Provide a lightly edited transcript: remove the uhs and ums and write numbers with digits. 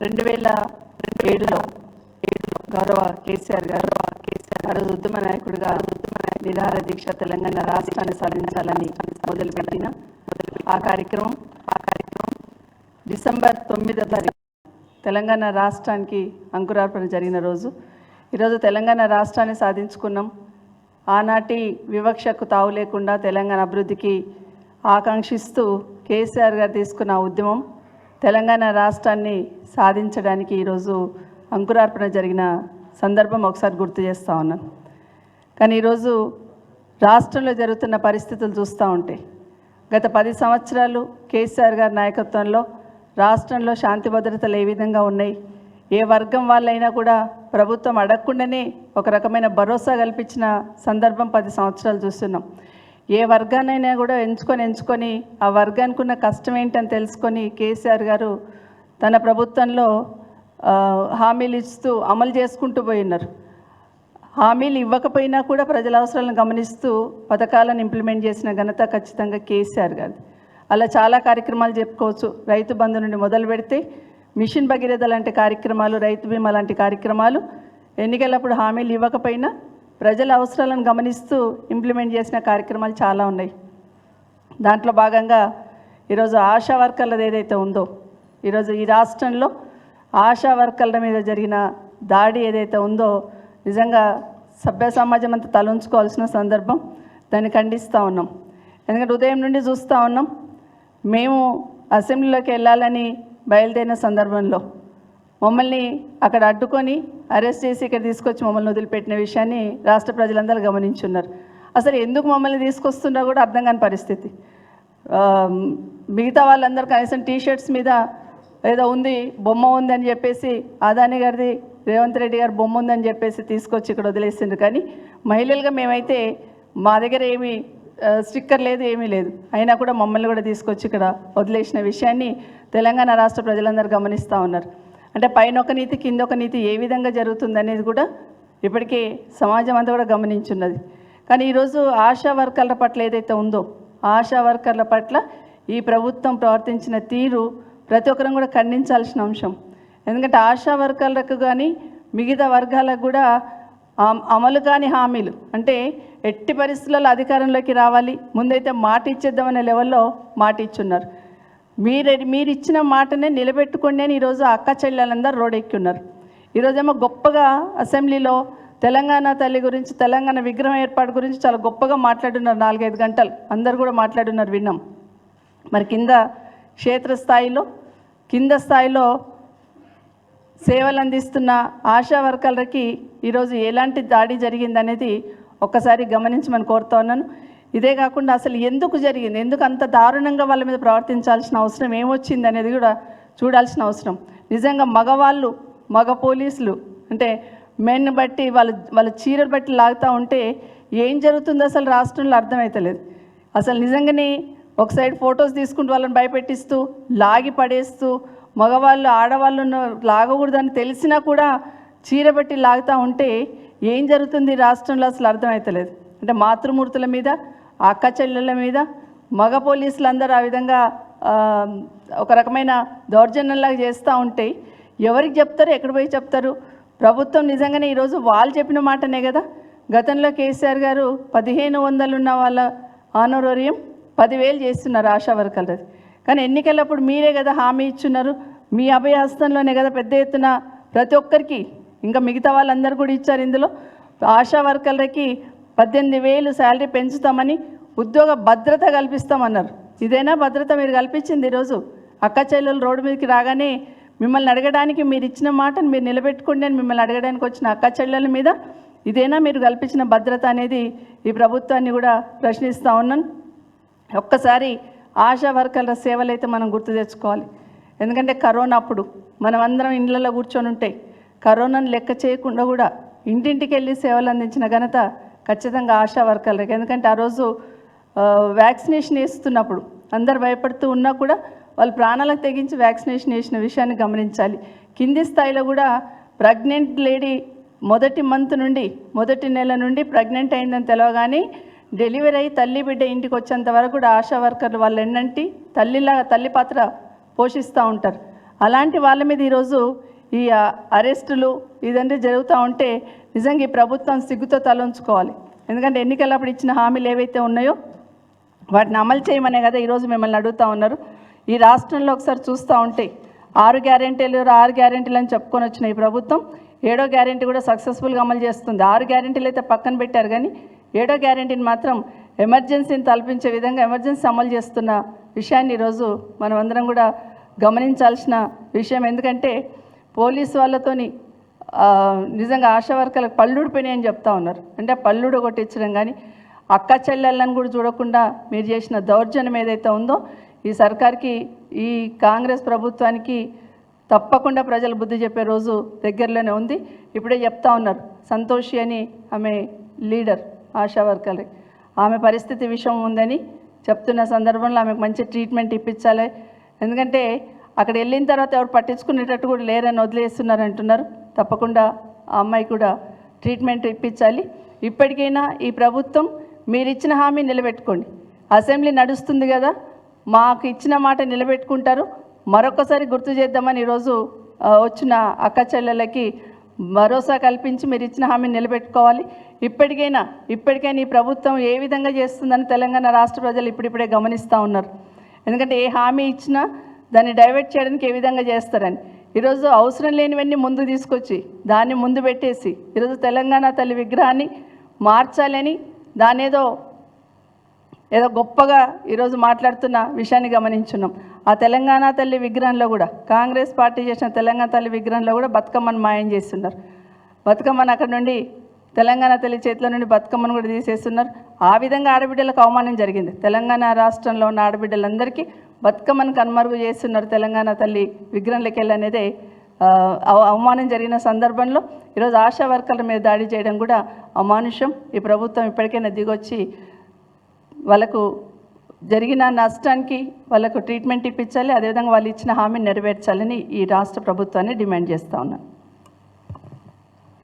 2007లో గౌరవ కేసీఆర్ గారు ఆ రోజు ఉద్యమ నాయకుడిగా నిరాహార దీక్ష తెలంగాణ రాష్ట్రాన్ని సాధించాలని మొదలుపెట్టిన ఆ కార్యక్రమం డిసెంబర్ 9వ తారీఖు తెలంగాణ రాష్ట్రానికి అంకురార్పణ జరిగిన రోజు. ఈరోజు తెలంగాణ రాష్ట్రాన్ని సాధించుకున్నాం. ఆనాటి వివక్షకు తావు లేకుండా తెలంగాణ అభివృద్ధికి ఆకాంక్షిస్తూ కేసీఆర్ గారు తీసుకున్న ఉద్యమం తెలంగాణ రాష్ట్రాన్ని సాధించడానికి ఈరోజు అంకురార్పణ జరిగిన సందర్భం ఒకసారి గుర్తు చేస్తూ ఉన్నాను. కానీ ఈరోజు రాష్ట్రంలో జరుగుతున్న పరిస్థితులు చూస్తూ ఉంటే గత 10 సంవత్సరాలు కేసీఆర్ గారి నాయకత్వంలో రాష్ట్రంలో శాంతి భద్రతలు ఏ విధంగా ఉన్నాయి, ఏ వర్గం వాళ్ళైనా కూడా ప్రభుత్వం అడగకుండానే ఒక రకమైన భరోసా కల్పించిన సందర్భం 10 సంవత్సరాలు చూస్తున్నాం. ఏ వర్గాన్నైనా కూడా ఎంచుకొని ఆ వర్గానికి ఉన్న కష్టం ఏంటని తెలుసుకొని కేసీఆర్ గారు తన ప్రభుత్వంలో హామీలు ఇస్తూ అమలు చేసుకుంటూ పోయినారు. హామీలు ఇవ్వకపోయినా కూడా ప్రజల అవసరాలను గమనిస్తూ పథకాలను ఇంప్లిమెంట్ చేసిన ఘనత ఖచ్చితంగా కేసీఆర్ గారు. అలా చాలా కార్యక్రమాలు చెప్పుకోవచ్చు. రైతు బంధు నుండి మొదలు పెడితే మిషన్ భగీరథ లాంటి కార్యక్రమాలు, రైతు బీమా లాంటి కార్యక్రమాలు ఎన్నికలప్పుడు హామీలు ఇవ్వకపోయినా ప్రజల అవసరాలను గమనిస్తూ ఇంప్లిమెంట్ చేసిన కార్యక్రమాలు చాలా ఉన్నాయి. దాంట్లో భాగంగా ఈరోజు ఆశా వర్కర్లది ఏదైతే ఉందో, ఈరోజు ఈ రాష్ట్రంలో ఆశా వర్కర్ల మీద జరిగిన దాడి ఏదైతే ఉందో నిజంగా సభ్య సమాజం అంతా తలంచుకోవాల్సిన సందర్భం. దాన్ని ఖండిస్తూ ఉన్నాం. ఎందుకంటే ఉదయం నుండి చూస్తూ ఉన్నాం. మేము అసెంబ్లీలోకి వెళ్ళాలని బయలుదేరిన సందర్భంలో మమ్మల్ని అక్కడ అడ్డుకొని అరెస్ట్ చేసి ఇక్కడ తీసుకొచ్చి మమ్మల్ని వదిలిపెట్టిన విషయాన్ని రాష్ట్ర ప్రజలందరూ గమనించున్నారు. అసలు ఎందుకు మమ్మల్ని తీసుకొస్తున్నా కూడా అర్థం కాని పరిస్థితి. మిగతా వాళ్ళందరూ కనీసం టీషర్ట్స్ మీద ఏదో ఉంది, బొమ్మ ఉందని చెప్పేసి అదాని గారిది, రేవంత్ రెడ్డి గారి బొమ్మ ఉందని చెప్పేసి తీసుకొచ్చి ఇక్కడ వదిలేసిండ్రు. కానీ మహిళలుగా మేమైతే మా దగ్గర ఏమీ స్టిక్కర్ లేదు, ఏమీ లేదు. అయినా కూడా మమ్మల్ని కూడా తీసుకొచ్చి ఇక్కడ వదిలేసిన విషయాన్ని తెలంగాణ రాష్ట్ర ప్రజలందరూ గమనిస్తూ ఉన్నారు. అంటే పైన ఒక నీతి, కింద ఒక నీతి ఏ విధంగా జరుగుతుంది అనేది కూడా ఇప్పటికే సమాజం అంతా కూడా గమనించున్నది. కానీ ఈరోజు ఆశా వర్కర్ల పట్ల ఏదైతే ఉందో, ఆశా వర్కర్ల పట్ల ఈ ప్రభుత్వం ప్రవర్తించిన తీరు ప్రతి ఒక్కరం కూడా ఖండించాల్సిన అంశం. ఎందుకంటే ఆశా వర్కర్లకు కానీ మిగతా వర్గాలకు కూడా అమలు కాని హామీలు, అంటే ఎట్టి పరిస్థితులలో అధికారంలోకి రావాలి, ముందైతే మాట ఇచ్చేద్దామనే లెవెల్లో మాట ఇచ్చున్నారు. మీరు ఇచ్చిన మాటనే నిలబెట్టుకోండి అని ఈరోజు అక్క చెల్లెలందరూ రోడ్డెక్కి ఉన్నారు. ఈరోజేమో గొప్పగా అసెంబ్లీలో తెలంగాణ తల్లి గురించి, తెలంగాణ విగ్రహం ఏర్పాటు గురించి చాలా గొప్పగా మాట్లాడున్నారు. 4-5 గంటలు అందరు కూడా మాట్లాడున్నారు, విన్నాం. మరి క్షేత్రస్థాయిలో కింద స్థాయిలో సేవలు అందిస్తున్న ఆశా వర్కర్లకి ఈరోజు ఎలాంటి దాడి జరిగిందనేది ఒక్కసారి గమనించమని కోరుతా ఉన్నాను. ఇదే కాకుండా అసలు ఎందుకు జరిగింది, ఎందుకు అంత దారుణంగా వాళ్ళ మీద ప్రవర్తించాల్సిన అవసరం ఏమొచ్చింది అనేది కూడా చూడాల్సిన అవసరం. నిజంగా మగ పోలీసులు అంటే మెన్ బట్టి వాళ్ళ చీరలు బట్టి లాగుతూ ఉంటే ఏం జరుగుతుందో అసలు రాష్ట్రంలో అర్థమవుతలేదు. అసలు నిజంగానే ఒక సైడ్ ఫొటోస్ తీసుకుంటూ వాళ్ళని భయపెట్టిస్తూ లాగి పడేస్తూ, మగవాళ్ళు ఆడవాళ్ళను లాగకూడదని తెలిసినా కూడా చీర పెట్టి లాగుతూ ఉంటే ఏం జరుగుతుంది రాష్ట్రంలో అసలు అర్థమవుతలేదు. అంటే మాతృమూర్తుల మీద, అక్క చెల్లెళ్ళ మీద మగ పోలీసులందరూ ఆ విధంగా ఒక రకమైన దౌర్జన్యంలాగా చేస్తూ ఉంటే ఎవరికి చెప్తారు, ఎక్కడ పోయి చెప్తారు? ప్రభుత్వం నిజంగానే ఈరోజు వాళ్ళు చెప్పిన మాటనే కదా. గతంలో కేసీఆర్ గారు 1500 ఉన్న వాళ్ళ ఆనరోరియం 10,000 చేస్తున్నారు ఆశా వర్కర్లది. కానీ ఎన్నికలప్పుడు మీరే కదా హామీ ఇచ్చున్నారు. మీ అభయహస్తంలోనే కదా పెద్ద ఎత్తున ప్రతి ఒక్కరికి, ఇంకా మిగతా వాళ్ళందరూ కూడా ఇచ్చారు. ఇందులో ఆశా వర్కర్లకి 18,000 శాలరీ పెంచుతామని, ఉద్యోగ భద్రత కల్పిస్తామన్నారు. ఇదేనా భద్రత మీరు కల్పించింది? ఈరోజు అక్క చెల్లెలు రోడ్డు మీదకి రాగానే మిమ్మల్ని అడగడానికి, మీరు ఇచ్చిన మాటను మీరు నిలబెట్టుకోండి అని మిమ్మల్ని అడగడానికి వచ్చిన అక్క చెల్లెల మీద ఇదేనా మీరు కల్పించిన భద్రత అనేది ఈ ప్రభుత్వాన్ని కూడా ప్రశ్నిస్తూ ఉన్నాను. ఒక్కసారి ఆశా వర్కర్ల సేవలు అయితే మనం గుర్తు తెచ్చుకోవాలి. ఎందుకంటే కరోనా అప్పుడు మనం అందరం ఇళ్ళల్లో కూర్చొని ఉంటే కరోనాను లెక్క చేయకుండా కూడా ఇంటింటికి వెళ్ళి సేవలు అందించిన ఘనత ఖచ్చితంగా ఆశా వర్కర్లకి. ఎందుకంటే ఆ రోజు వ్యాక్సినేషన్ వేస్తున్నప్పుడు అందరు భయపడుతూ ఉన్నా కూడా వాళ్ళు ప్రాణాలకు తెగించి వ్యాక్సినేషన్ వేసిన విషయాన్ని గమనించాలి. కింది స్థాయిలో కూడా ప్రెగ్నెంట్ లేడీ మొదటి నెల నుండి ప్రెగ్నెంట్ అయిందని తెలవగానే డెలివరీ అయ్యి తల్లి బిడ్డ ఇంటికి వచ్చేంత వరకు కూడా ఆశా వర్కర్లు వాళ్ళు తల్లి పాత్ర పోషిస్తూ ఉంటారు. అలాంటి వాళ్ళ మీద ఈరోజు ఈ అరెస్టులు ఇదంతా జరుగుతూ ఉంటే నిజంగా ఈ ప్రభుత్వం సిగ్గుతో తలంచుకోవాలి. ఎందుకంటే ఎన్నికలప్పుడు ఇచ్చిన హామీలు ఏవైతే ఉన్నాయో వాటిని అమలు చేయమనే కదా ఈరోజు మిమ్మల్ని అడుగుతూ ఉన్నారు. ఈ రాష్ట్రంలో ఒకసారి చూస్తూ ఉంటే 6 గ్యారెంటీలు అని చెప్పుకొని వచ్చిన ఈ ప్రభుత్వం 7వ గ్యారెంటీ కూడా సక్సెస్ఫుల్గా అమలు చేస్తుంది. 6 గ్యారెంటీలు అయితే పక్కన పెట్టారు, కానీ 7వ గ్యారెంటీని మాత్రం ఎమర్జెన్సీని తలపించే విధంగా ఎమర్జెన్సీ అమలు చేస్తున్న విషయాన్ని ఈరోజు మనం అందరం కూడా గమనించాల్సిన విషయం. ఎందుకంటే పోలీసు వాళ్ళతోని నిజంగా ఆశా వర్కర్లకు పళ్ళుడిపోయినాయని చెప్తా ఉన్నారు. అంటే పళ్ళుడు కొట్టించడం కానీ అక్క చెల్లెళ్ళని కూడా చూడకుండా మీరు చేసిన దౌర్జన్యం ఏదైతే ఉందో ఈ సర్కార్కి, ఈ కాంగ్రెస్ ప్రభుత్వానికి తప్పకుండా ప్రజలు బుద్ధి చెప్పే రోజు దగ్గరలోనే ఉంది. ఇప్పుడే చెప్తా ఉన్నారు, సంతోషి అని ఆమె లీడర్ ఆశా వర్కర్, ఆమె పరిస్థితి విషయం ఉందని చెప్తున్న సందర్భంలో ఆమెకు మంచి ట్రీట్మెంట్ ఇప్పించాలి. ఎందుకంటే అక్కడ వెళ్ళిన తర్వాత ఎవరు పట్టించుకునేటట్టు కూడా లేరని వదిలేస్తున్నారు అంటున్నారు. తప్పకుండా ఆ అమ్మాయి కూడా ట్రీట్మెంట్ ఇప్పించాలి. ఇప్పటికైనా ఈ ప్రభుత్వం మీరు ఇచ్చిన హామీ నిలబెట్టుకోండి. అసెంబ్లీ నడుస్తుంది కదా, మాకు ఇచ్చిన మాట నిలబెట్టుకుంటారు. మరొకసారి గుర్తు చేద్దామని ఈరోజు వచ్చిన అక్క చెల్లెలకి భరోసా కల్పించి మీరు ఇచ్చిన హామీని నిలబెట్టుకోవాలి. ఇప్పటికైనా ఈ ప్రభుత్వం ఏ విధంగా చేస్తుందని తెలంగాణ రాష్ట్ర ప్రజలు ఇప్పుడిప్పుడే గమనిస్తూ ఉన్నారు. ఎందుకంటే ఏ హామీ ఇచ్చినా దాన్ని డైవర్ట్ చేయడానికి ఏ విధంగా చేస్తారని ఈరోజు అవసరం లేనివన్నీ ముందు తీసుకొచ్చి దాన్ని ముందు పెట్టేసి ఈరోజు తెలంగాణ తల్లి విగ్రహాన్ని మార్చాలని దాని ఏదో గొప్పగా ఈరోజు మాట్లాడుతున్న విషయాన్ని గమనించున్నాం. ఆ తెలంగాణ తల్లి విగ్రహంలో కూడా కాంగ్రెస్ పార్టీ చేసిన తెలంగాణ తల్లి విగ్రహంలో కూడా బతుకమ్మను మాయం చేస్తున్నారు. బతుకమ్మను అక్కడ నుండి తెలంగాణ తల్లి చేతిలో నుండి బతుకమ్మను కూడా తీసేస్తున్నారు. ఆ విధంగా ఆడబిడ్డలకు అవమానం జరిగింది. తెలంగాణ రాష్ట్రంలో ఉన్న ఆడబిడ్డలందరికీ బతుకమ్మను కనుమరుగు చేస్తున్నారు. తెలంగాణ తల్లి విగ్రహంలోకి వెళ్ళనేదే అవమానం జరిగిన సందర్భంలో ఈరోజు ఆశా వర్కర్ల మీద దాడి చేయడం కూడా అమానుషం. ఈ ప్రభుత్వం ఇప్పటికైనా దిగొచ్చి వాళ్ళకు జరిగిన నష్టానికి వాళ్ళకు ట్రీట్మెంట్ ఇప్పించాలి. అదేవిధంగా వాళ్ళు ఇచ్చిన హామీని నెరవేర్చాలని ఈ రాష్ట్ర ప్రభుత్వాన్ని డిమాండ్ చేస్తూ ఉన్నాను.